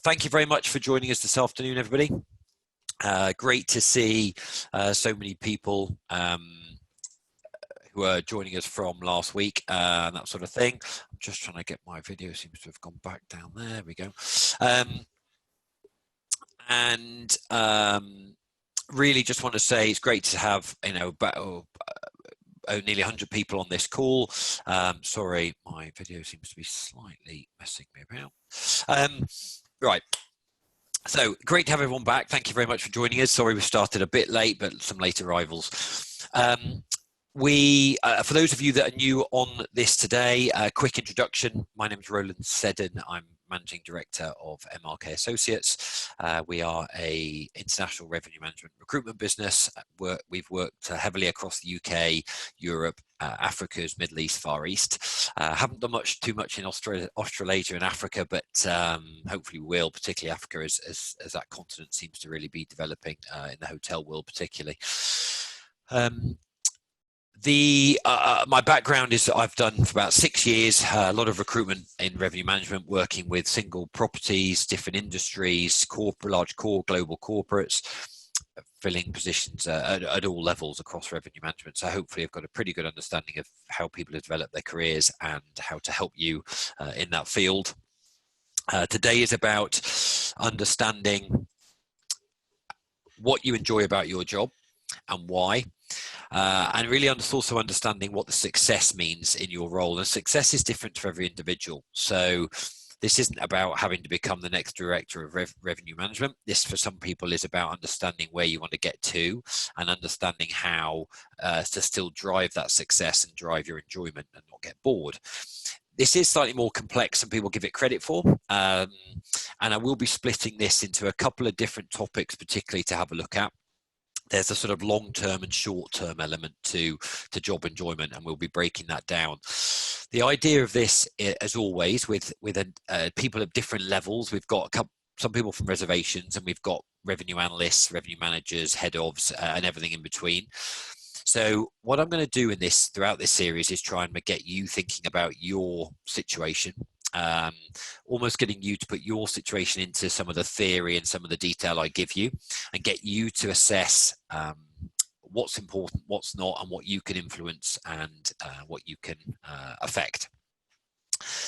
thank you very much for joining us this afternoon, everybody. Great to see so many people who are joining us from last week and that sort of thing. I'm just trying to get my video, seems to have gone back down there. We go. Really just want to say it's great to have, nearly 100 people on this call. Sorry, my video seems to be slightly messing me around. Right. So great to have everyone back. Thank you very much for joining us. Sorry we started a bit late, but some late arrivals. For those of you that are new on this today, a quick introduction. My name is Roland. I'm Managing Director of MRK Associates. We are a international revenue management recruitment business. We've worked heavily across the UK, Europe, Africa's Middle East, Far East. Haven't done too much in Australasia and Africa, but hopefully we will, particularly Africa as that continent seems to really be developing in the hotel world particularly. My background is that I've done for about 6 years a lot of recruitment in revenue management, working with single properties, different industries, large global corporates, filling positions at all levels across revenue management. So hopefully I've got a pretty good understanding of how people have developed their careers and how to help you in that field. Today is about understanding what you enjoy about your job and why. And really also understanding what the success means in your role. And success is different for every individual. So this isn't about having to become the next director of revenue management. This, for some people, is about understanding where you want to get to and understanding how to still drive that success and drive your enjoyment and not get bored. This is slightly more complex than people give it credit for. And I will be splitting this into a couple of different topics, particularly to have a look at. There's a sort of long-term and short-term element to job enjoyment, and we'll be breaking that down. The idea of this, as always, with people of different levels. We've got some people from reservations, and we've got revenue analysts, revenue managers, head ofs, and everything in between. So what I'm going to do throughout this series is try and get you thinking about your situation. Almost getting you to put your situation into some of the theory and some of the detail I give you, and get you to assess what's important, what's not, and what you can influence and what you can affect.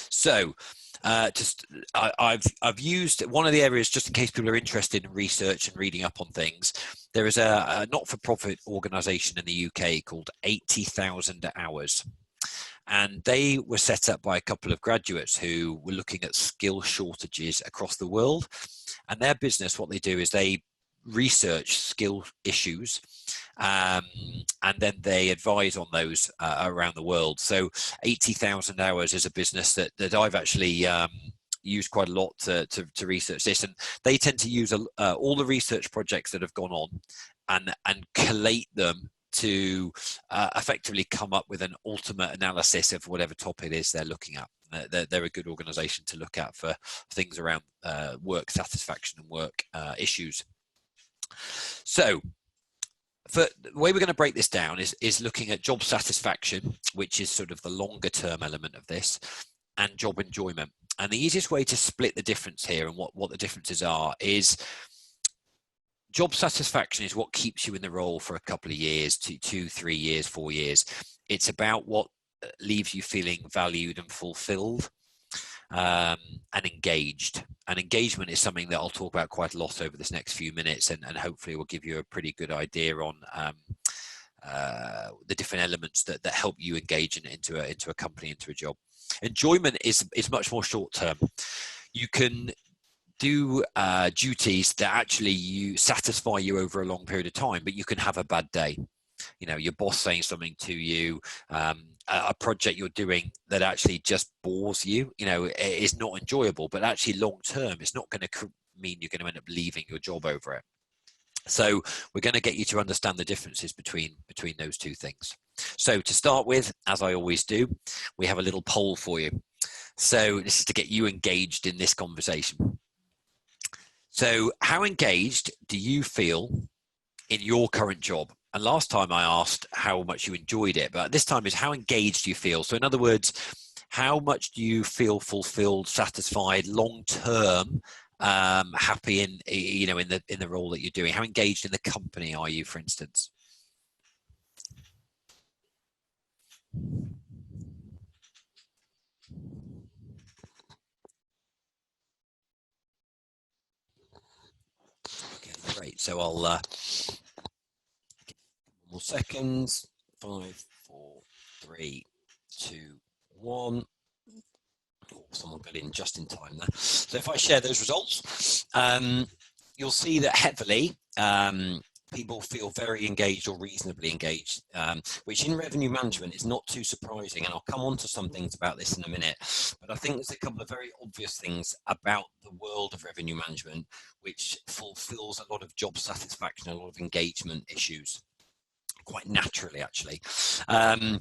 So I've used one of the areas, just in case people are interested in research and reading up on things. There is a not-for-profit organisation in the UK called 80,000 Hours. And they were set up by a couple of graduates who were looking at skill shortages across the world. And their business, what they do is they research skill issues and then they advise on those around the world. So 80,000 Hours is a business that I've actually used quite a lot to research this. And they tend to use all the research projects that have gone on and collate them to effectively come up with an ultimate analysis of whatever topic it is they're looking at. They're a good organisation to look at for things around work satisfaction and work issues. So the way we're going to break this down is looking at job satisfaction, which is sort of the longer term element of this, and job enjoyment. And the easiest way to split the difference here and what the differences are is job satisfaction is what keeps you in the role for a couple of years, 2, 3 years, 4 years. It's about what leaves you feeling valued and fulfilled and engaged. And engagement is something that I'll talk about quite a lot over this next few minutes, and hopefully will give you a pretty good idea on the different elements that help you engage into a company, into a job. Enjoyment is much more short term. You can do duties that actually satisfy you over a long period of time, but you can have a bad day. Your boss saying something to you, a project you're doing that actually just bores you, is not enjoyable, but actually long term, it's not going to mean you're going to end up leaving your job over it. So we're going to get you to understand the differences between those two things. So to start with, as I always do, we have a little poll for you. So this is to get you engaged in this conversation. So how engaged do you feel in your current job? And last time I asked how much you enjoyed it, but this time is how engaged do you feel? So in other words, how much do you feel fulfilled, satisfied long term happy in, you know, in the role that you're doing? How engaged in the company are you, for instance? Okay, great. So I'll more seconds. 5, 4, 3, 2, 1. Oh, someone got in just in time there. So if I share those results, you'll see that heavily people feel very engaged or reasonably engaged, which in revenue management is not too surprising. And I'll come on to some things about this in a minute. But I think there's a couple of very obvious things about the world of revenue management which fulfills a lot of job satisfaction, a lot of engagement issues, quite naturally, actually, and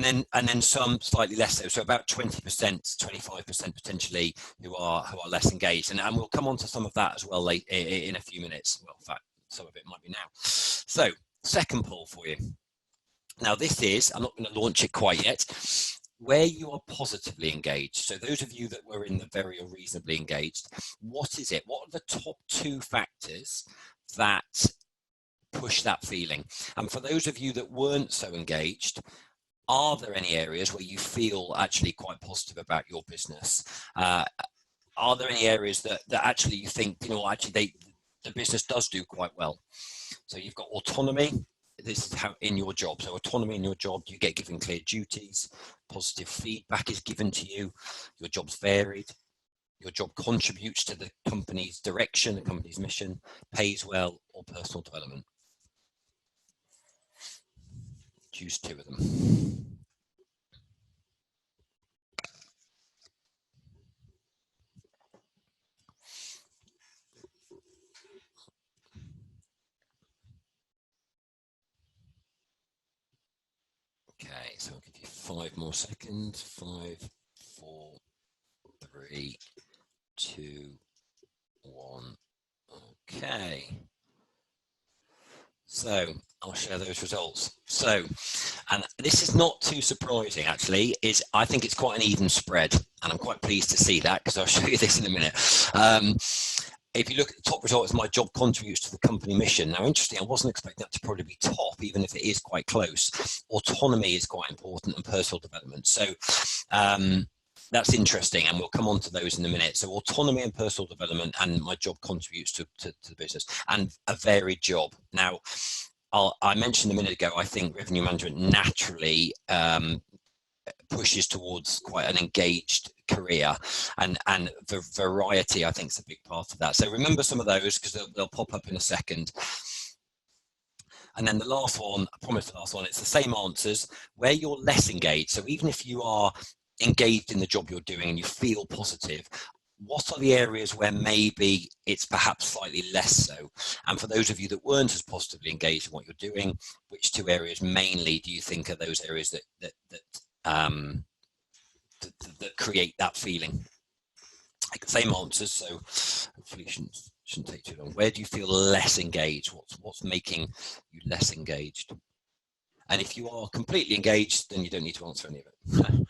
then some slightly less so. So about 20%, 25% potentially who are less engaged, and we'll come on to some of that as well late in a few minutes. Well, in fact, some of it might be now. So, second poll for you. Now, this is, I'm not going to launch it quite yet, where you are positively engaged. So those of you that were in the very or reasonably engaged, what is it? What are the top 2 factors that push that feeling? And for those of you that weren't so engaged, are there any areas where you feel actually quite positive about your business? Are there any areas that actually you think, you know, actually the business does do quite well? So you've got autonomy. This is how in your job. So autonomy in your job, you get given clear duties, positive feedback is given to you, your job's varied, your job contributes to the company's direction, the company's mission, pays well, or personal development. Choose 2 of them. Okay, so I'll give you 5 more seconds. 5, 4, 3, 2, 1. Okay. So I'll share those results. So, and this is not too surprising, actually. I think it's quite an even spread, and I'm quite pleased to see that because I'll show you this in a minute. If you look at the top results, my job contributes to the company mission. Now, interesting, I wasn't expecting that to probably be top, even if it is quite close. Autonomy is quite important, and personal development. So that's interesting, and we'll come on to those in a minute. So autonomy and personal development, and my job contributes to the business, and a varied job. Now, I mentioned a minute ago, I think revenue management naturally pushes towards quite an engaged career, and the variety, I think, is a big part of that. So remember some of those because they'll pop up in a second. And then the last one, I promise the last one, it's the same answers where you're less engaged. So even if you are engaged in the job you're doing and you feel positive, what are the areas where maybe it's perhaps slightly less so? And for those of you that weren't as positively engaged in what you're doing, which 2 areas mainly do you think are those areas that create that feeling? Like the same answers, so hopefully it shouldn't take too long. Where do you feel less engaged? What's making you less engaged? And if you are completely engaged, then you don't need to answer any of it.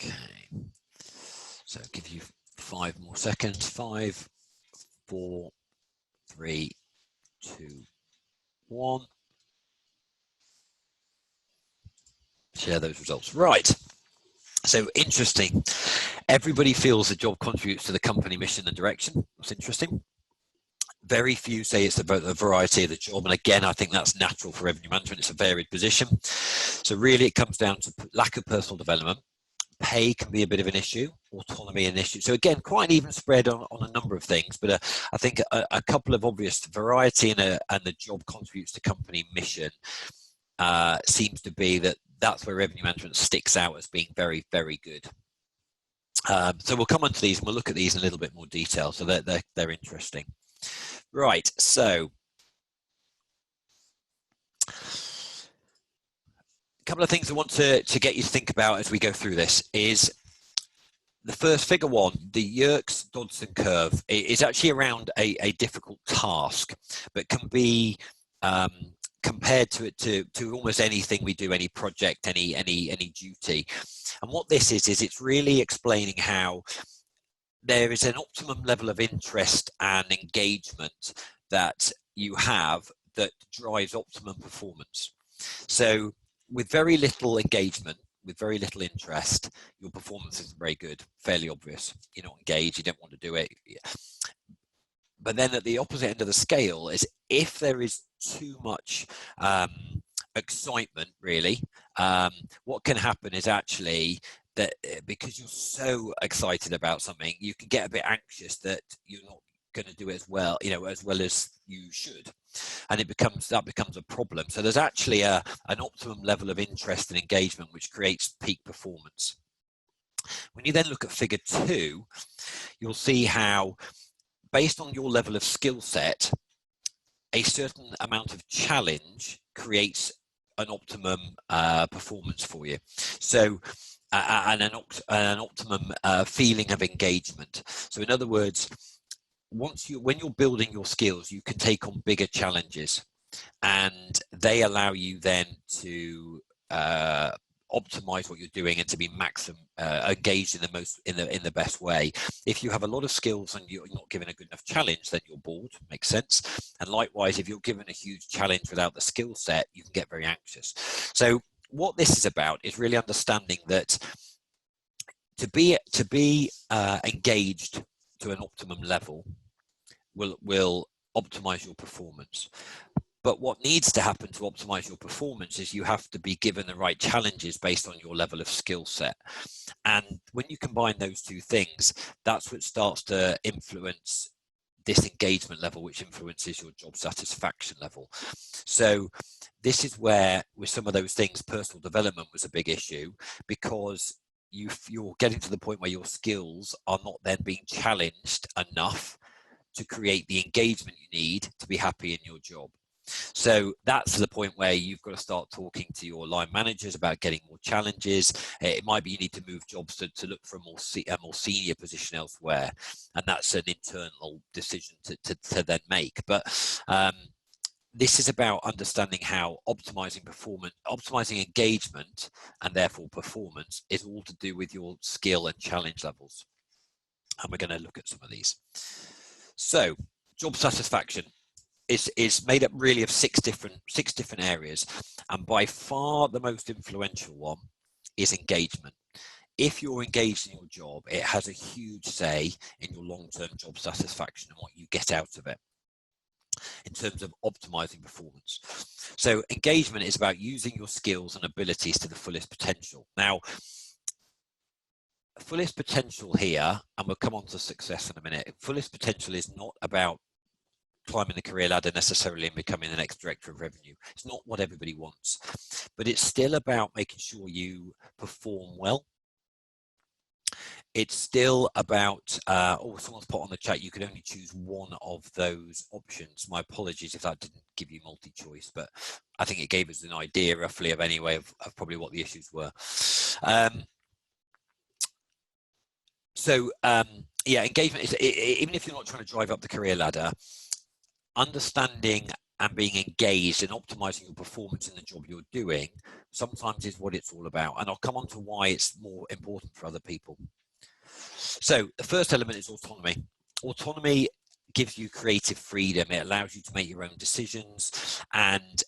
Okay, so I'll give you 5 more seconds. 5, 4, 3, 2, 1. Share those results. Right. So interesting. Everybody feels the job contributes to the company mission and direction. That's interesting. Very few say it's about the variety of the job. And again, I think that's natural for revenue management. It's a varied position. So really it comes down to lack of personal development. Pay can be a bit of an issue, autonomy an issue. So again, quite an even spread on a number of things, but I think a couple of obvious: variety and the job contributes to company mission seems to be that's where revenue management sticks out as being very, very good. So we'll come on to these and we'll look at these in a little bit more detail. So they're interesting. Right, so couple of things I want to get you to think about as we go through this is the first, figure one, the Yerkes-Dodson curve, is actually around a difficult task, but can be compared to almost anything we do, any project, any duty. And what this is it's really explaining how there is an optimum level of interest and engagement that you have that drives optimum performance. So with very little engagement, with very little interest, your performance isn't very good, fairly obvious. You're not engaged, you don't want to do it. But then at the opposite end of the scale is if there is too much excitement, really, what can happen is actually that because you're so excited about something, you can get a bit anxious that you're not going to do it as well, as well as you should. And that becomes a problem. So there's actually an optimum level of interest and engagement, which creates peak performance. When you then look at figure 2, you'll see how, based on your level of skill set, a certain amount of challenge creates an optimum performance for you. So, and an optimum feeling of engagement. So in other words, when you're building your skills, you can take on bigger challenges, and they allow you then to optimize what you're doing and to be maximum engaged in the best way. If you have a lot of skills and you're not given a good enough challenge, then you're bored. Makes sense. And likewise, if you're given a huge challenge without the skill set, you can get very anxious. So what this is about is really understanding that to be engaged to an optimum level will optimize your performance. But what needs to happen to optimize your performance is you have to be given the right challenges based on your level of skill set. And when you combine those two things, that's what starts to influence this engagement level, which influences your job satisfaction level. So this is where, with some of those things, personal development was a big issue, because you're getting to the point where your skills are not then being challenged enough to create the engagement you need to be happy in your job. So that's the point where you've got to start talking to your line managers about getting more challenges. It might be you need to move jobs to look for a more senior position elsewhere, and that's an internal decision to then make. But this is about understanding how optimizing engagement and therefore performance is all to do with your skill and challenge levels. And we're going to look at some of these. So job satisfaction is made up really of six different areas, and by far the most influential one is engagement. If you're engaged in your job, it has a huge say in your long-term job satisfaction and what you get out of it in terms of optimizing performance. So engagement is about using your skills and abilities to the fullest potential. Now, fullest potential here, and we'll come on to success in a minute, fullest potential is not about climbing the career ladder necessarily and becoming the next director of revenue. It's not what everybody wants, but it's still about making sure you perform well. It's still about, someone's put on the chat, you could only choose one of those options. My apologies if that didn't give you multi-choice, but I think it gave us an idea roughly of probably what the issues were. Yeah, engagement is, even if you're not trying to drive up the career ladder, understanding and being engaged and optimizing your performance in the job you're doing sometimes is what it's all about. And I'll come on to why it's more important for other people. So the first element is autonomy. Autonomy gives you creative freedom. It allows you to make your own decisions, and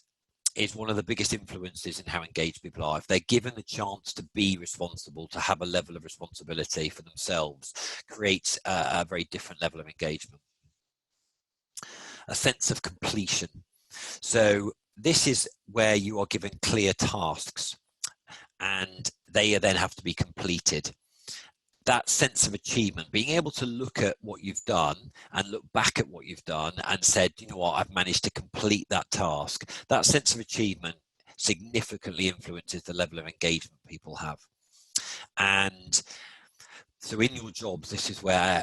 is one of the biggest influences in how engaged people are. If they're given the chance to be responsible, to have a level of responsibility for themselves, creates a very different level of engagement. A sense of completion. So this is where you are given clear tasks and they then have to be completed. That sense of achievement, being able to look at what you've done and look back at what you've done and said, you know what, I've managed to complete that task. That sense of achievement significantly influences the level of engagement people have. And so in your jobs, this is where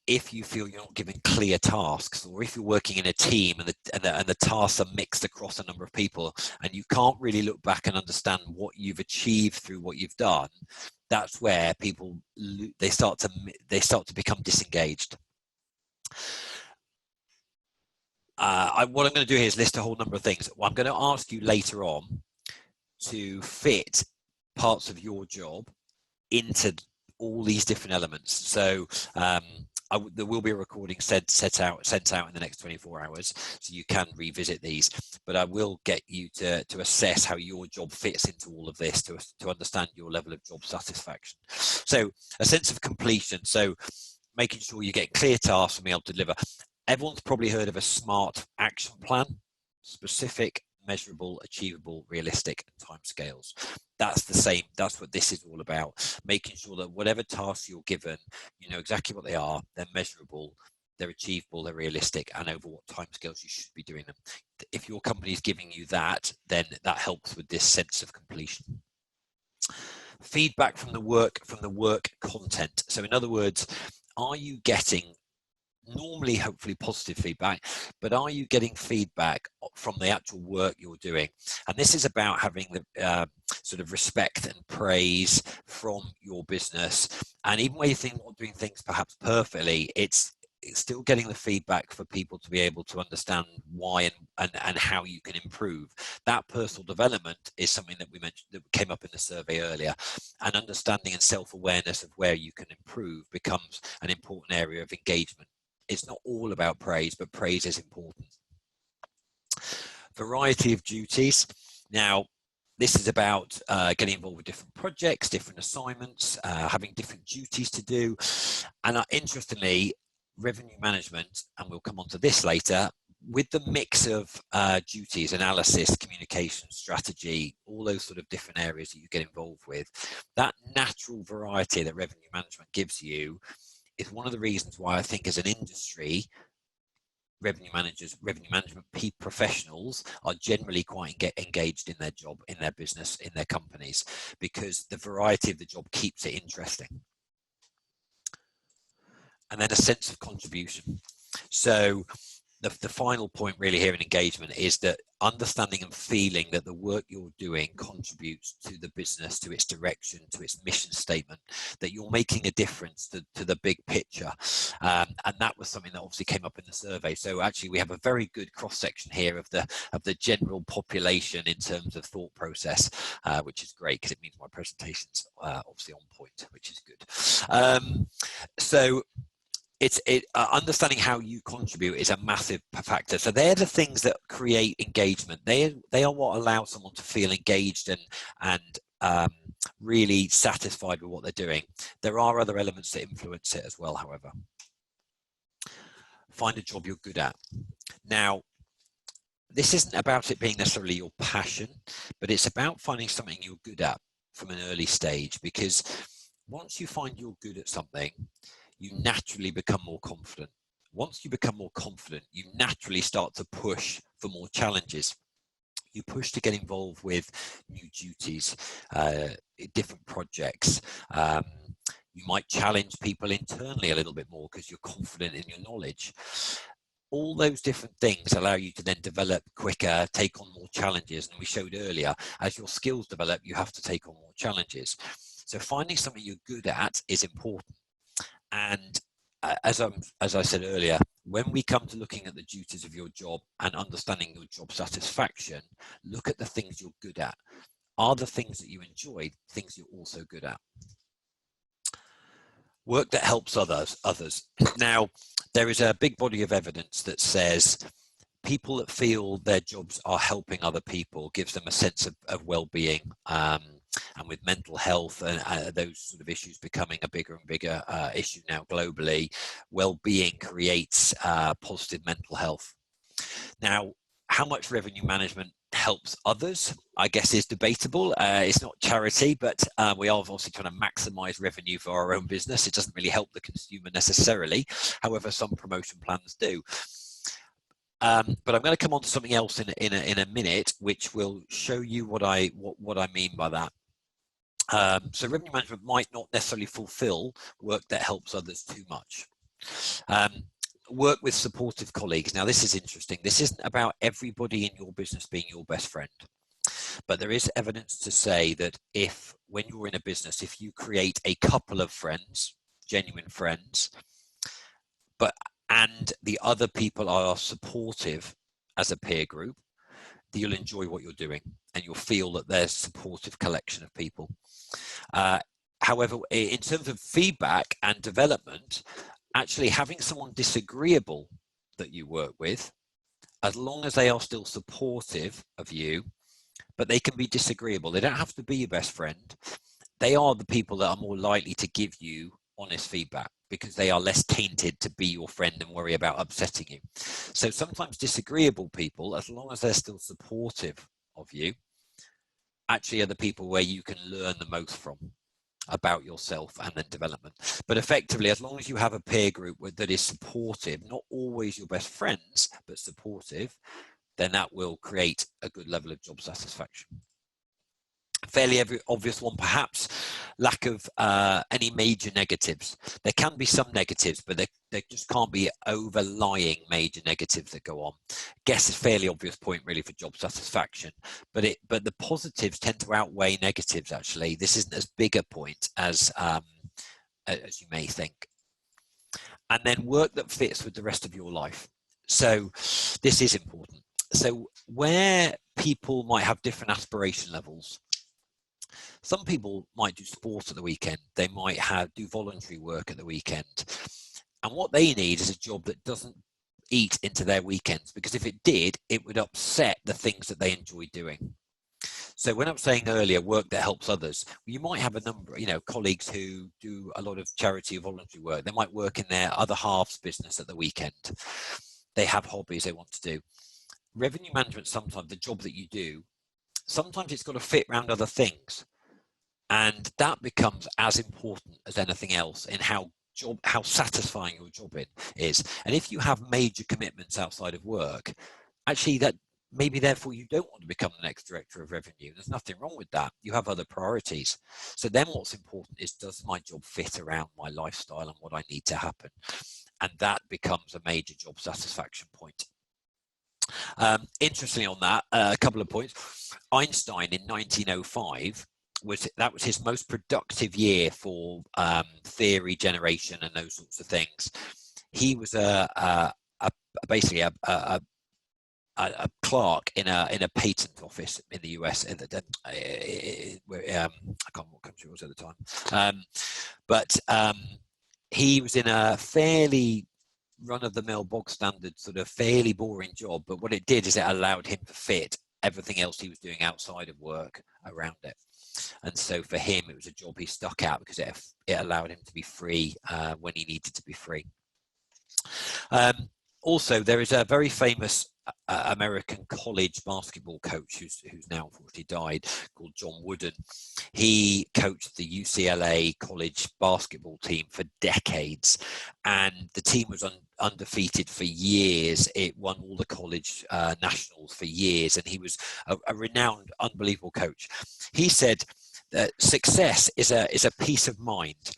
if you feel you're not given clear tasks, or if you're working in a team and the tasks are mixed across a number of people, and you can't really look back and understand what you've achieved through what you've done, that's where people they start to become disengaged. What I'm going to do here is list a whole number of things. I'm going to ask you later on to fit parts of your job into all these different elements. So there will be a recording sent out in the next 24 hours, so you can revisit these. But I will get you to assess how your job fits into all of this to understand your level of job satisfaction. So a sense of completion. So making sure you get clear tasks and be able to deliver. Everyone's probably heard of a SMART action plan: specific, measurable, achievable, realistic, and timescales. That's the same. That's what this is all about. Making sure that whatever tasks you're given, you know exactly what they are, they're measurable, they're achievable, they're realistic, and over what timescales you should be doing them. If your company is giving you that, then that helps with this sense of completion. Feedback from the work content. So in other words, are you getting normally hopefully positive feedback, but are you getting feedback from the actual work you're doing? And this is about having the sort of respect and praise from your business. And even when you think not doing things perhaps perfectly, it's still getting the feedback for people to be able to understand why and how you can improve. That personal development is something that we mentioned, that came up in the survey earlier, and understanding and self-awareness of where you can improve becomes an important area of engagement. It's not all about praise, but praise is important. Variety of duties. Now, this is about getting involved with different projects, different assignments, having different duties to do. And interestingly, revenue management, and we'll come on to this later, with the mix of duties, analysis, communication, strategy, all those sort of different areas that you get involved with, that natural variety that revenue management gives you is one of the reasons why I think as an industry, revenue management professionals are generally quite engaged in their job, in their business, in their companies, because the variety of the job keeps it interesting. And then a sense of contribution. So the final point really here in engagement is that understanding and feeling that the work you're doing contributes to the business, to its direction, to its mission statement, that you're making a difference to the big picture. And that was something that obviously came up in the survey. So actually we have a very good cross-section here of the general population in terms of thought process, which is great because it means my presentation's obviously on point, which is good. So understanding how you contribute is a massive factor. So they're the things that create engagement. They are what allow someone to feel engaged and really satisfied with what they're doing. There are other elements that influence it as well, however. Find a job you're good at. Now, this isn't about it being necessarily your passion, but it's about finding something you're good at from an early stage, because once you find you're good at something, you naturally become more confident. Once you become more confident, you naturally start to push for more challenges. You push to get involved with new duties, different projects. You might challenge people internally a little bit more because you're confident in your knowledge. All those different things allow you to then develop quicker, take on more challenges. And we showed earlier, as your skills develop, you have to take on more challenges. So finding something you're good at is important. And as I said earlier, when we come to looking at the duties of your job and understanding your job satisfaction, look at the things you're good at. Are the things that you enjoy things you're also good at? Work that helps others. Now, there is a big body of evidence that says people that feel their jobs are helping other people gives them a sense of well-being. And with mental health and those sort of issues becoming a bigger and bigger issue now globally, well-being creates positive mental health. Now, how much revenue management helps others, I guess, is debatable. It's not charity, but we are obviously trying to maximize revenue for our own business. It doesn't really help the consumer necessarily. However, some promotion plans do. But I'm going to come on to something else in a minute, which will show you what I mean by that. So revenue management might not necessarily fulfill work that helps others too much. Work with supportive colleagues. Now, this is interesting. This isn't about everybody in your business being your best friend, but there is evidence to say that when you're in a business, if you create a couple of friends, genuine friends, and the other people are supportive as a peer group, you'll enjoy what you're doing and you'll feel that there's a supportive collection of people. However, in terms of feedback and development, actually having someone disagreeable that you work with, as long as they are still supportive of you, but they can be disagreeable. They don't have to be your best friend. They are the people that are more likely to give you honest feedback because they are less tainted to be your friend and worry about upsetting you. So sometimes disagreeable people, as long as they're still supportive of you, actually are the people where you can learn the most from about yourself and then development. But effectively, as long as you have a peer group that is supportive, not always your best friends, but supportive, then that will create a good level of job satisfaction. Fairly obvious one, perhaps, lack of any major negatives. There can be some negatives, but there just can't be overlying major negatives that go on. Guess a fairly obvious point really for job satisfaction, but the positives tend to outweigh negatives. Actually, this isn't as big a point as you may think. And then work that fits with the rest of your life. So this is important. So where people might have different aspiration levels, some people might do sport at the weekend. They might do voluntary work at the weekend. And what they need is a job that doesn't eat into their weekends, because if it did, it would upset the things that they enjoy doing. So when I was saying earlier, work that helps others, you might have a number, colleagues who do a lot of charity or voluntary work. They might work in their other half's business at the weekend. They have hobbies they want to do. Revenue management, sometimes the job that you do, sometimes it's got to fit around other things. And that becomes as important as anything else in how satisfying your job is. And if you have major commitments outside of work, actually that maybe therefore you don't want to become the next director of revenue. There's nothing wrong with that. You have other priorities. So then what's important is, does my job fit around my lifestyle and what I need to happen? And that becomes a major job satisfaction point. Interestingly on that, a couple of points. Einstein in 1905, that was his most productive year for theory generation and those sorts of things. He was basically a clerk in a patent office in the US. I can't remember what country it was at the time, but he was in a fairly run-of-the-mill, bog-standard, sort of fairly boring job. But what it did is it allowed him to fit everything else he was doing outside of work around it. And so for him, it was a job he stuck out because it allowed him to be free when he needed to be free. Also, there is a very famous American college basketball coach who's now unfortunately died, called John Wooden. He coached the UCLA college basketball team for decades, and the team was undefeated for years. It won all the college nationals for years, and he was a renowned, unbelievable coach. He said that success is a peace of mind,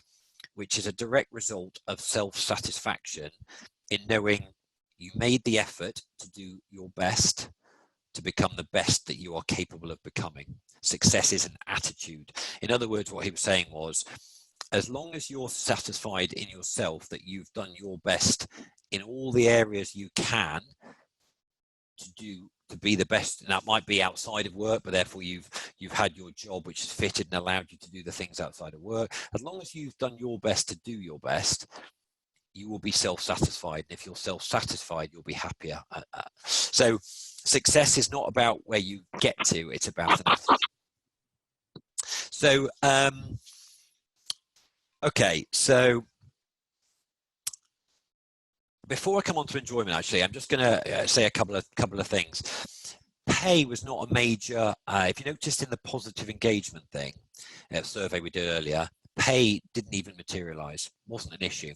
which is a direct result of self-satisfaction in knowing you made the effort to do your best to become the best that you are capable of becoming. Success is an attitude. In other words, what he was saying was, as long as you're satisfied in yourself that you've done your best in all the areas you can to be the best, and that might be outside of work, but therefore you've had your job which has fitted and allowed you to do the things outside of work. As long as you've done your best to do your best, you will be self-satisfied. And if you're self-satisfied, you'll be happier. So success is not about where you get to, it's about an attitude. So, okay, so before I come on to enjoyment, actually, I'm just going to say a couple of things. Pay was not a major, if you noticed in the positive engagement thing, survey we did earlier, pay didn't even materialize, wasn't an issue.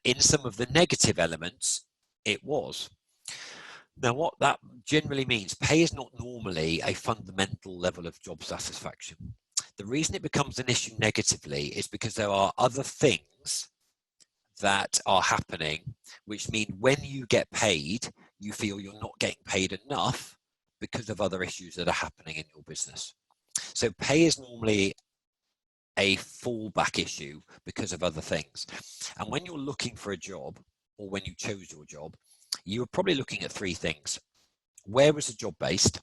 In some of the negative elements, it was. Now, what that generally means, pay is not normally a fundamental level of job satisfaction. The reason it becomes an issue negatively is because there are other things that are happening, which mean when you get paid, you feel you're not getting paid enough because of other issues that are happening in your business. So pay is normally a fallback issue because of other things. And when you're looking for a job, or when you chose your job, you were probably looking at three things. Where was the job based?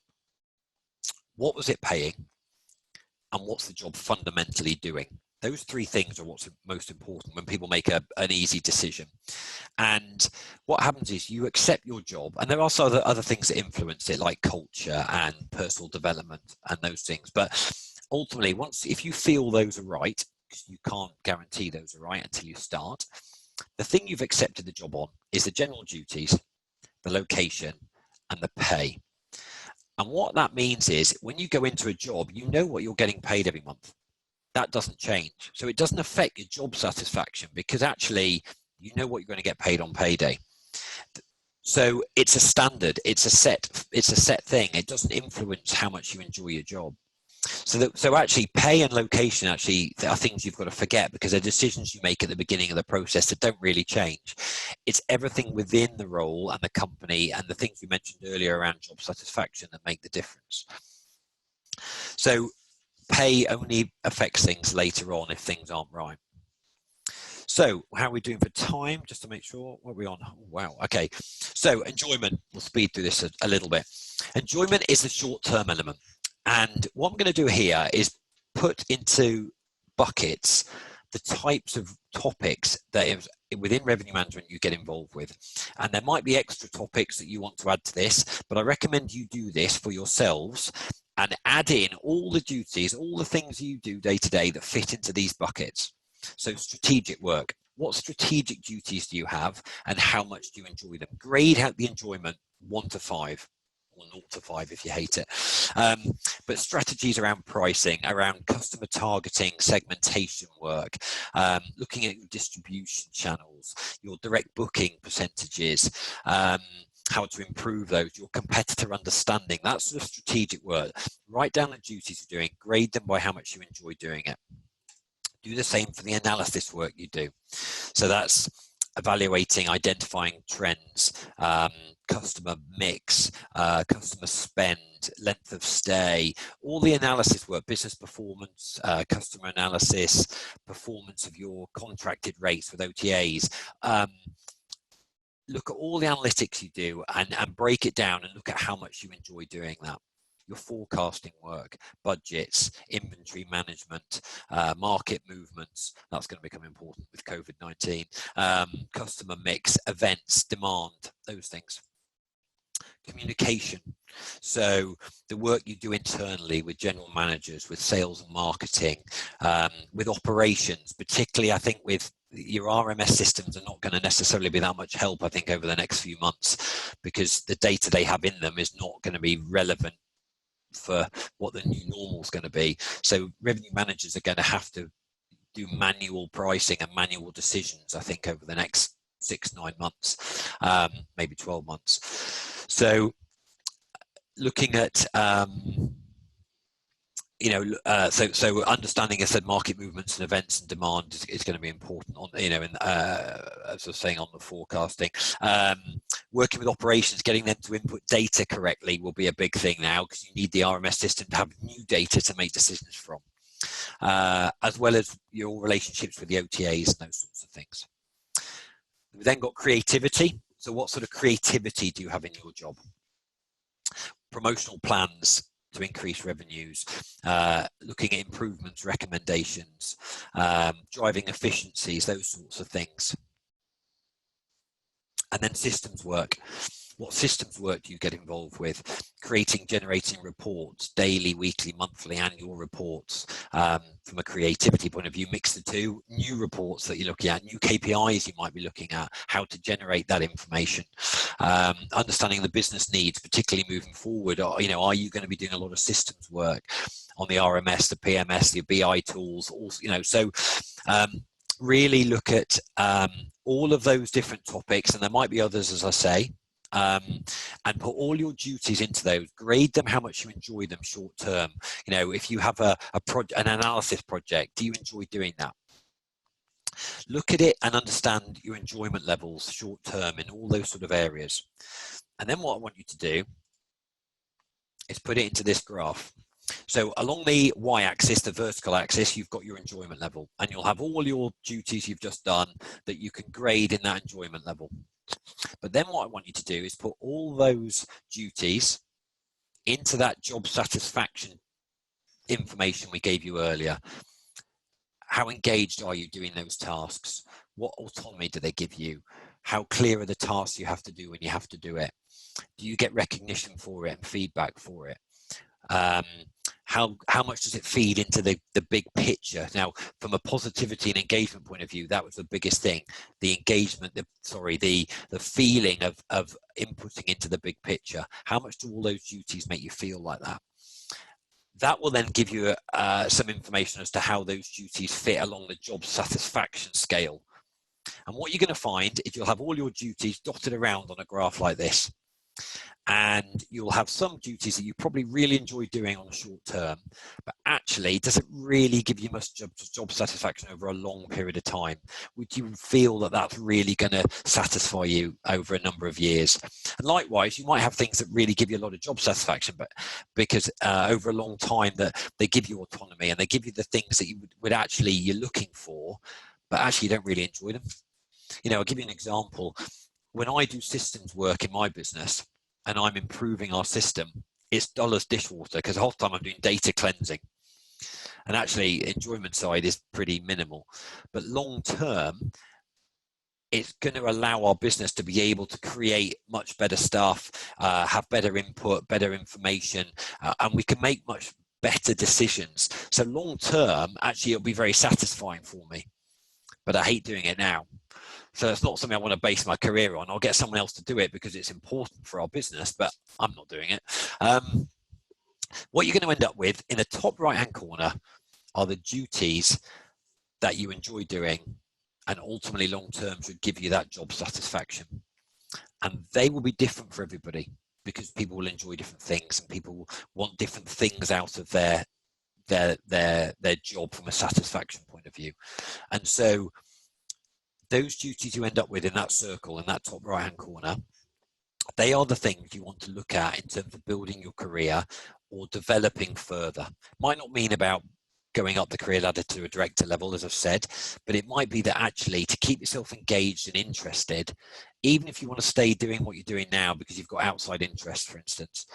What was it paying? And what's the job fundamentally doing? Those three things are what's most important when people make an easy decision. And what happens is you accept your job, and there are also other things that influence it, like culture and personal development and those things. But ultimately, if you feel those are right, because you can't guarantee those are right until you start, the thing you've accepted the job on is the general duties, the location, and the pay. And what that means is when you go into a job, you know what you're getting paid every month. That doesn't change. So it doesn't affect your job satisfaction, because actually you know what you're going to get paid on payday. So it's a standard, it's a set thing. It doesn't influence how much you enjoy your job. So actually pay and location actually are things you've got to forget, because they're decisions you make at the beginning of the process that don't really change. It's everything within the role and the company and the things we mentioned earlier around job satisfaction that make the difference. So pay only affects things later on if things aren't right. So how are we doing for time? Just to make sure, what are we on? Oh, wow. Okay. So enjoyment, we'll speed through this a little bit. Enjoyment is the short-term element. And what I'm going to do here is put into buckets the types of topics that within revenue management you get involved with. And there might be extra topics that you want to add to this, but I recommend you do this for yourselves and add in all the duties, all the things you do day to day that fit into these buckets. So strategic work. What strategic duties do you have, and how much do you enjoy them? Grade out the enjoyment 1 to 5, or 0 to 5 if you hate it. But strategies around pricing, around customer targeting, segmentation work, looking at your distribution channels, your direct booking percentages, how to improve those, your competitor understanding, that sort of strategic work. Write down the duties you're doing, grade them by how much you enjoy doing it. Do the same for the analysis work you do. So that's evaluating, identifying trends, customer mix, customer spend, length of stay, all the analysis work, business performance, customer analysis, performance of your contracted rates with OTAs. Look at all the analytics you do and break it down and look at how much you enjoy doing that. Your forecasting work, budgets, inventory management, market movements, that's going to become important with COVID-19, customer mix, events, demand, those things. Communication. So the work you do internally with general managers, with sales and marketing, with operations, particularly I think with your RMS systems are not going to necessarily be that much help, I think, over the next few months, because the data they have in them is not going to be relevant for what the new normal is going to be. So revenue managers are going to have to do manual pricing and manual decisions, I think, over the next 6-9 months, maybe 12 months. So looking at so understanding, I said, market movements and events and demand is going to be important on, as I was saying, on the forecasting. Working with operations, getting them to input data correctly will be a big thing now, because you need the RMS system to have new data to make decisions from, as well as your relationships with the OTAs and those sorts of things. We've then got creativity. So what sort of creativity do you have in your job? Promotional plans to increase revenues, looking at improvements, recommendations, driving efficiencies, those sorts of things. And then systems work. What systems work do you get involved with? Generating reports, daily, weekly, monthly, annual reports. From a creativity point of view, mix the two. New reports that you're looking at, new KPIs you might be looking at, how to generate that information. Understanding the business needs, particularly moving forward. Are you going to be doing a lot of systems work on the RMS, the PMS, the BI tools? So really look at all of those different topics, and there might be others, as I say. And put all your duties into those, grade them how much you enjoy them short term. If you have an analysis project, do you enjoy doing that? Look at it and understand your enjoyment levels, short term, in all those sort of areas. And then what I want you to do is put it into this graph. So along the y-axis, the vertical axis, you've got your enjoyment level, and you'll have all your duties you've just done that you can grade in that enjoyment level. But then what I want you to do is put all those duties into that job satisfaction information we gave you earlier. How engaged are you doing those tasks? What autonomy do they give you? How clear are the tasks you have to do when you have to do it? Do you get recognition for it and feedback for it? How much does it feed into the big picture? Now, from a positivity and engagement point of view, that was the biggest thing. The engagement, the feeling of inputting into the big picture. How much do all those duties make you feel like that? That will then give you some information as to how those duties fit along the job satisfaction scale. And what you're going to find is you'll have all your duties dotted around on a graph like this. And you'll have some duties that you probably really enjoy doing on the short term, but actually doesn't really give you much job satisfaction over a long period of time. Would you feel that that's really going to satisfy you over a number of years? And likewise, you might have things that really give you a lot of job satisfaction, but because over a long time that they give you autonomy and they give you the things that you would actually you're looking for, but actually you don't really enjoy them. You know, I'll give you an example. When I do systems work in my business, and I'm improving our system, it's dull as dishwater because the whole time I'm doing data cleansing. And actually, enjoyment side is pretty minimal. But long term, it's going to allow our business to be able to create much better stuff, have better input, better information, and we can make much better decisions. So long term, actually, it'll be very satisfying for me. But I hate doing it now. So it's not something I want to base my career on. I'll get someone else to do it because it's important for our business, but I'm not doing it. What you're going to end up with in the top right-hand corner are the duties that you enjoy doing and ultimately long-term should give you that job satisfaction. And they will be different for everybody because people will enjoy different things and people want different things out of their job from a satisfaction point of view. And so those duties you end up with in that circle, in that top right-hand corner, they are the things you want to look at in terms of building your career or developing further. Might not mean about going up the career ladder to a director level, as I've said, but it might be that actually to keep yourself engaged and interested, even if you want to stay doing what you're doing now because you've got outside interests, for instance,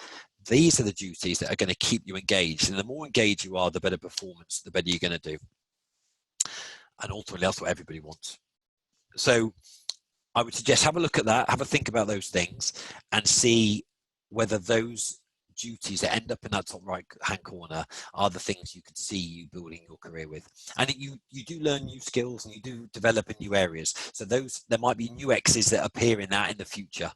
these are the duties that are going to keep you engaged. And the more engaged you are, the better performance, the better you're going to do. And ultimately, that's what everybody wants. So I would suggest have a look at that, have a think about those things and see whether those duties that end up in that top right hand corner are the things you could see you building your career with. And you do learn new skills and you do develop in new areas. So there might be new X's that appear in that in the future,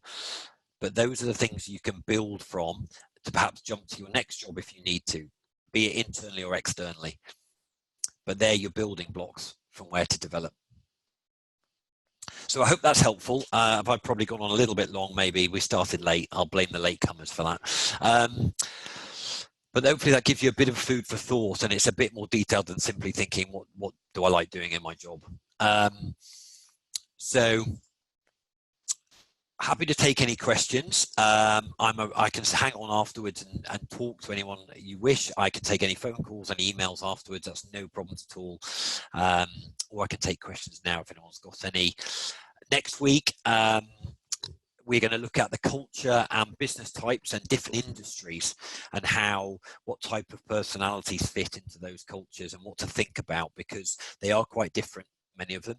but those are the things you can build from to perhaps jump to your next job if you need to, be it internally or externally. But they're your building blocks from where to develop. So I hope that's helpful. I've probably gone on a little bit long, maybe. We started late. I'll blame the latecomers for that. But hopefully that gives you a bit of food for thought and it's a bit more detailed than simply thinking, what do I like doing in my job? So happy to take any questions. I can hang on afterwards and talk to anyone you wish. I can take any phone calls and emails afterwards. That's no problem at all. Or I can take questions now if anyone's got any. Next week, we're going to look at the culture and business types and different industries and what type of personalities fit into those cultures and what to think about because they are quite different. Many of them,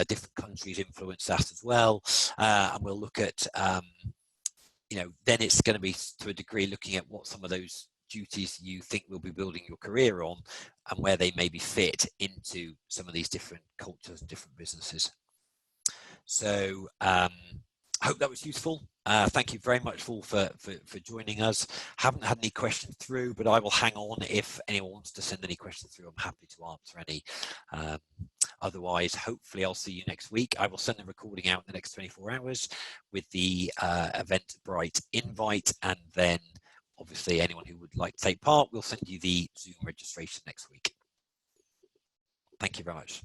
different countries influence that as well, and we'll look at, then it's going to be to a degree looking at what some of those duties you think will be building your career on and where they maybe fit into some of these different cultures and different businesses. So I hope that was useful. Thank you very much for joining us. Haven't had any questions through, but I will hang on if anyone wants to send any questions through. I'm happy to answer any. Otherwise, hopefully I'll see you next week. I will send the recording out in the next 24 hours with the Eventbrite invite. And then obviously anyone who would like to take part, we'll send you the Zoom registration next week. Thank you very much.